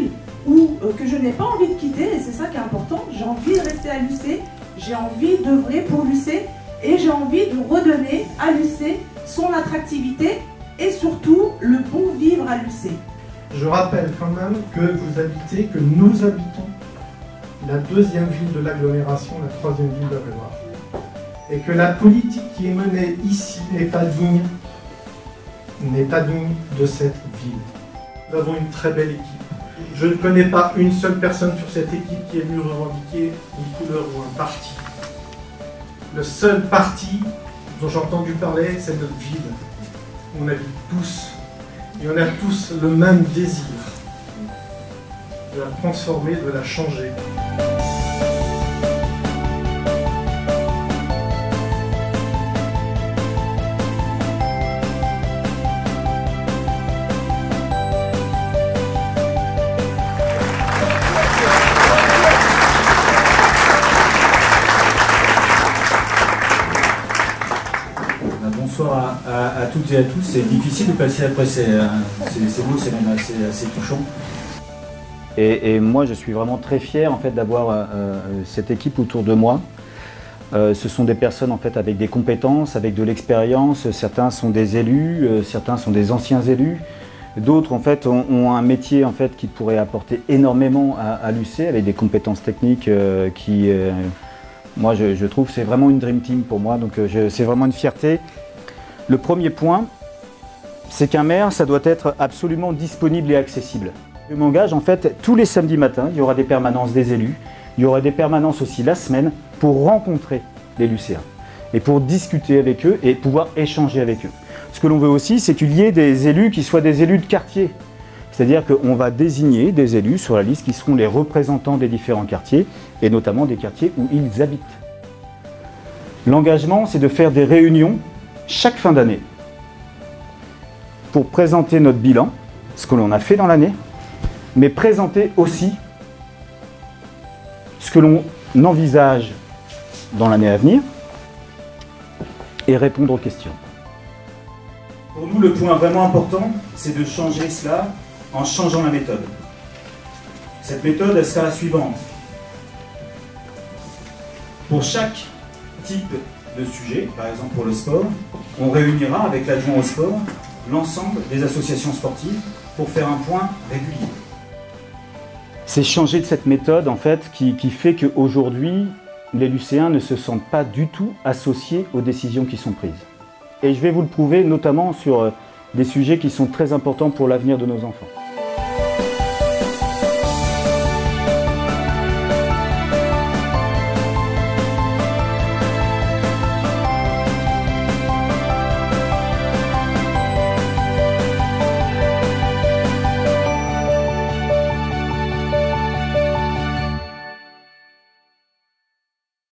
ville que je n'ai pas envie de quitter, et c'est ça qui est important. J'ai envie de rester à l'UC, j'ai envie d'œuvrer pour l'UC, et j'ai envie de redonner à l'UC son attractivité et surtout le bon vivre à l'UC. Je rappelle quand même que nous habitons la deuxième ville de l'agglomération, la troisième ville de Loire. Et que la politique qui est menée ici n'est pas digne de cette ville. Nous avons une très belle équipe. Je ne connais pas une seule personne sur cette équipe qui est venue revendiquer une couleur ou un parti. Le seul parti dont j'ai entendu parler, c'est notre ville. On habite tous, et on a tous le même désir de la transformer, de la changer. Bonsoir à toutes et à tous. C'est difficile de passer après ces mots, c'est même assez touchant. Et moi, je suis vraiment très fier en fait, d'avoir cette équipe autour de moi. Ce sont des personnes en fait, avec des compétences, avec de l'expérience. Certains sont des élus, certains sont des anciens élus. D'autres en fait, ont un métier en fait, qui pourrait apporter énormément à l'UC, avec des compétences techniques qui... moi, je trouve que c'est vraiment une dream team pour moi, donc c'est vraiment une fierté. Le premier point, c'est qu'un maire, ça doit être absolument disponible et accessible. Je m'engage en fait, tous les samedis matins, il y aura des permanences des élus, il y aura des permanences aussi la semaine pour rencontrer les lycéens et pour discuter avec eux et pouvoir échanger avec eux. Ce que l'on veut aussi, c'est qu'il y ait des élus qui soient des élus de quartier. C'est-à-dire qu'on va désigner des élus sur la liste qui seront les représentants des différents quartiers et notamment des quartiers où ils habitent. L'engagement, c'est de faire des réunions chaque fin d'année pour présenter notre bilan, ce que l'on a fait dans l'année, mais présenter aussi ce que l'on envisage dans l'année à venir et répondre aux questions. Pour nous, le point vraiment important, c'est de changer cela en changeant la méthode. Cette méthode, elle sera la suivante. Pour chaque type de sujet, par exemple pour le sport, on réunira avec l'adjoint au sport l'ensemble des associations sportives pour faire un point régulier. C'est changer de cette méthode en fait qui fait qu'aujourd'hui, les lycéens ne se sentent pas du tout associés aux décisions qui sont prises. Et je vais vous le prouver notamment sur des sujets qui sont très importants pour l'avenir de nos enfants.